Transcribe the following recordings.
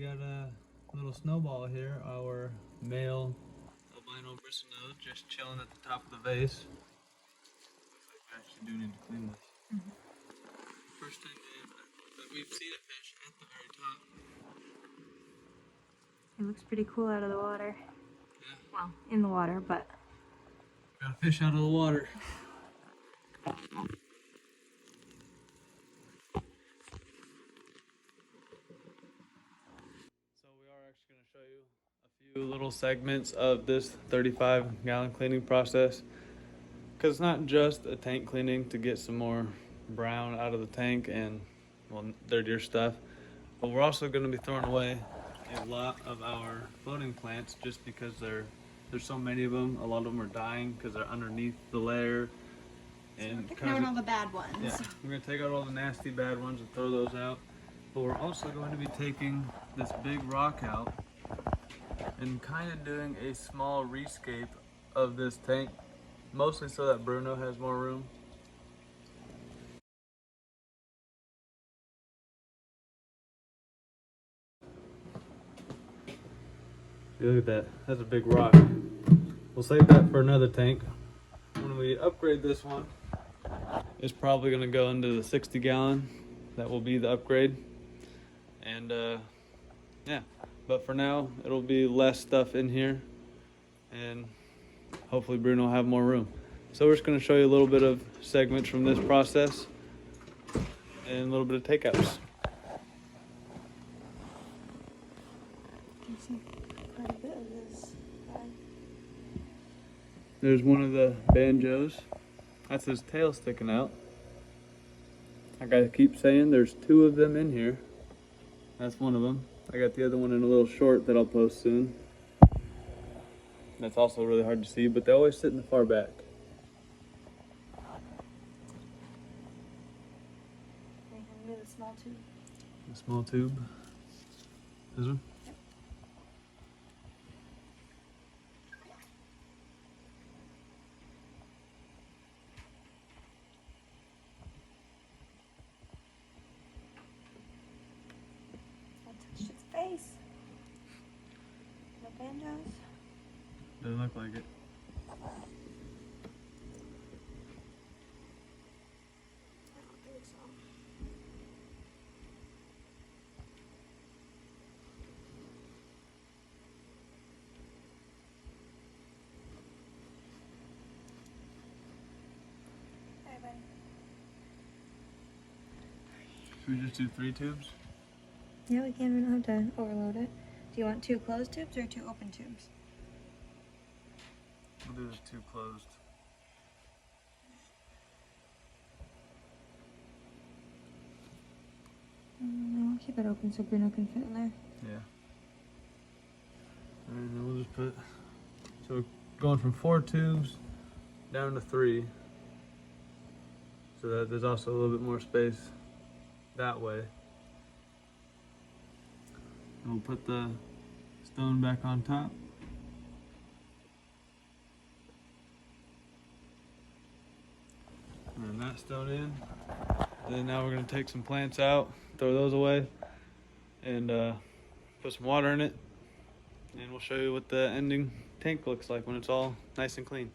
got a little snowball here, our male albino bristlenose, just chilling at the top of the vase. Looks like we actually do need to clean this. First time that we've seen a fish at the very top. It looks pretty cool out of the water. Yeah. Well, in the water, but... Got a fish out of the water. Few little segments of this 35-gallon cleaning process, because it's not just a tank cleaning to get some more brown out of the tank and, well, dirtier stuff, but we're also going to be throwing away a lot of our floating plants just because there's so many of them. A lot of them are dying because they're underneath the layer, and so we're taking out all the bad ones. Yeah, we're going to take out all the nasty bad ones and throw those out, but we're also going to be taking this big rock out and kind of doing a small rescape of this tank, mostly so that Bruno has more room. Look at that, that's a big rock. We'll save that for another tank. When we upgrade this one, it's probably going to go into the 60-gallon. That will be the upgrade. And yeah. But for now, it'll be less stuff in here, and hopefully Bruno will have more room. So we're just going to show you a little bit of segments from this process and a little bit of takeouts. You see quite a bit of this. There's one of the banjos. That's his tail sticking out. I gotta keep saying there's two of them in here. That's one of them. I got the other one in a little short that I'll post soon. That's also really hard to see, but they always sit in the far back. The small tube. The small tube. This one? Yep. I touched its face. No banjos. Doesn't look like it. Should we just do 3 tubes? Yeah, we can. We don't have to overload it. Do you want 2 closed tubes or 2 open tubes? We'll do this 2 closed. No, I'll keep it open so Bruno can fit in there. Yeah. And then we'll just put, so we're going from 4 tubes down to 3. So that there's also a little bit more space that way. And we'll put the stone back on top. And that stone in. Then now we're going to take some plants out, throw those away, and put some water in it. And we'll show you what the ending tank looks like when it's all nice and clean.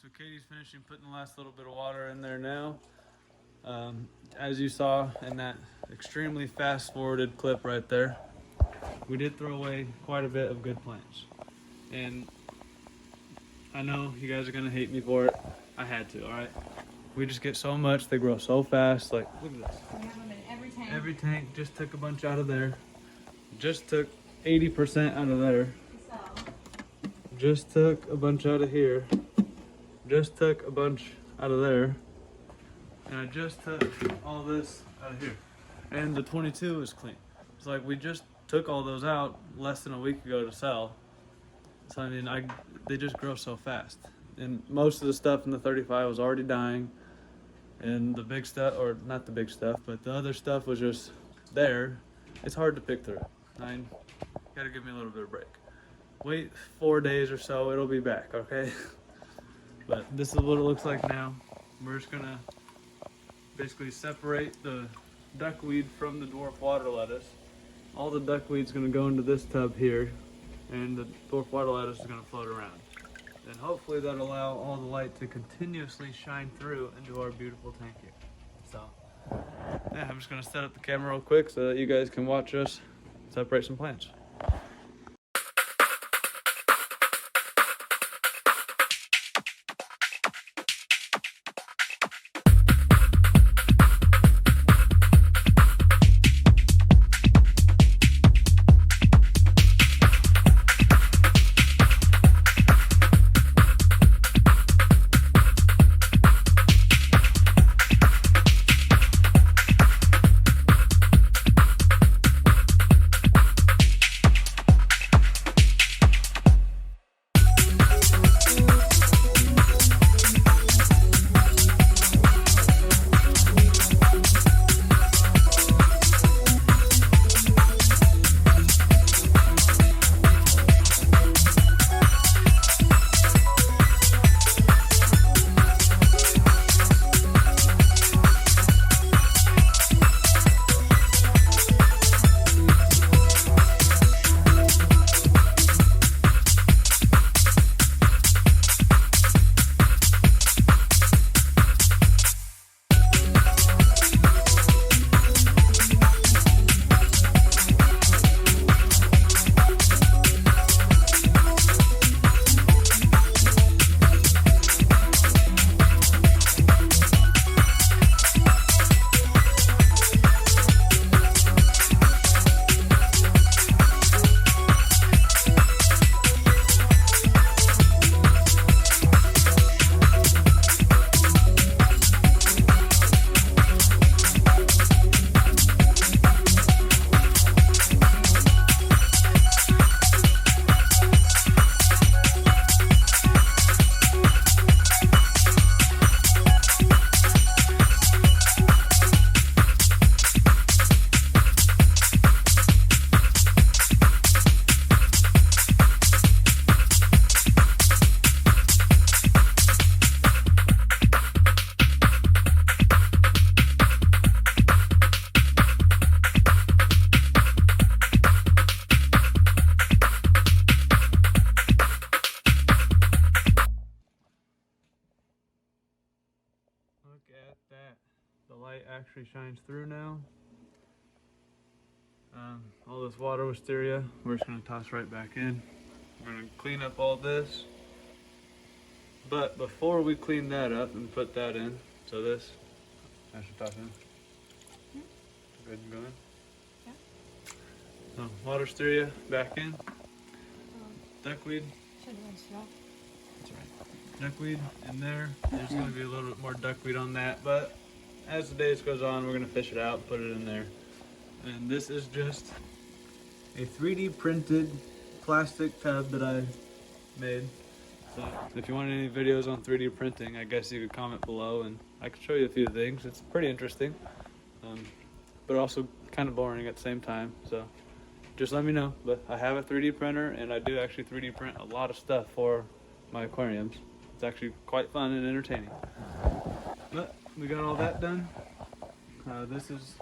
So Katie's finishing putting the last little bit of water in there now. As you saw in that extremely fast forwarded clip right there, we did throw away quite a bit of good plants. And I know you guys are gonna hate me for it. I had to, all right? We just get so much, they grow so fast. Like, look at this. We have them in every tank. Every tank. Just took a bunch out of there. Just took 80% out of there. So, Just took a bunch out of here. Just took a bunch out of there. And I just took all this out of here. And the 22 is clean. It's like we just took all those out less than a week ago to sell. So I mean, they just grow so fast. And most of the stuff in the 35 was already dying. And the big stuff, or not the big stuff, but the other stuff was just there. It's hard to pick through. Gotta give me a little bit of break. Wait 4 days or so, it'll be back, okay? But this is what it looks like now. We're just gonna basically separate the duckweed from the dwarf water lettuce. All the duckweed's gonna go into this tub here, and the dwarf water lettuce is gonna float around. And hopefully that'll allow all the light to continuously shine through into our beautiful tank here. So, yeah, I'm just gonna set up the camera real quick so that you guys can watch us separate some plants. Look at that. The light actually shines through now. All this water wisteria, we're just gonna toss right back in. We're gonna clean up all this. But before we clean that up and put that in, so this, I should toss in. Yeah. Go ahead and go in. Yeah. So water wisteria back in. Duckweed. Should have rinsed it off. That's right. Duckweed in there. There's going to be a little bit more duckweed on that, but as the days goes on, we're going to fish it out, put it in there. And this is just a 3D printed plastic tub that I made. So if you want any videos on 3D printing, I guess you could comment below and I could show you a few things. It's pretty interesting, but also kind of boring at the same time. So just let me know. But I have a 3D printer and I do actually 3D print a lot of stuff for my aquariums. It's actually quite fun and entertaining. But we got all that done. This is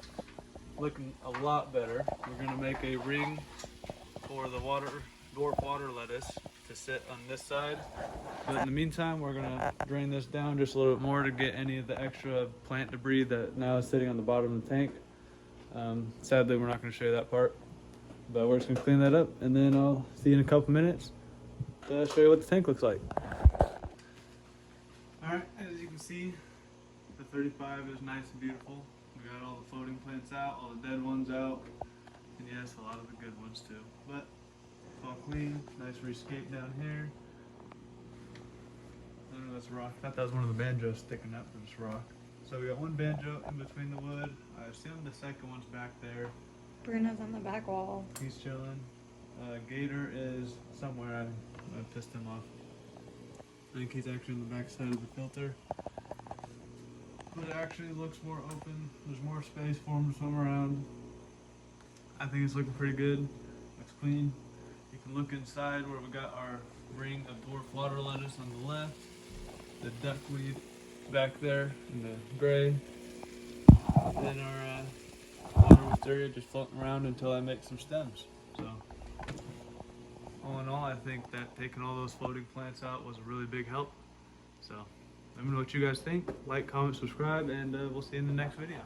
looking a lot better. We're gonna make a ring for the dwarf water lettuce to sit on this side. But in the meantime, we're gonna drain this down just a little bit more to get any of the extra plant debris that now is sitting on the bottom of the tank. Sadly, we're not gonna show you that part, but we're just gonna clean that up, and then I'll see you in a couple minutes to show you what the tank looks like. Alright, as you can see, the 35 is nice and beautiful. We got all the floating plants out, all the dead ones out, and yes, a lot of the good ones too. But it's all clean, nice rescape down here. I don't know, that's a rock. I thought that was one of the banjos sticking up from this rock. So we got one banjo in between the wood. I assume the second one's back there. Bruno's on the back wall. He's chilling. Gator is somewhere. I pissed him off. I think he's actually on the back side of the filter. But it actually looks more open. There's more space for him to swim around. I think it's looking pretty good. Looks clean. You can look inside where we got our ring of dwarf water lettuce on the left. The duckweed back there in the gray. Then our water wisteria just floating around until I make some stems. So all in all, I think that taking all those floating plants out was a really big help. So let me know what you guys think. Like, comment, subscribe, and we'll see you in the next video.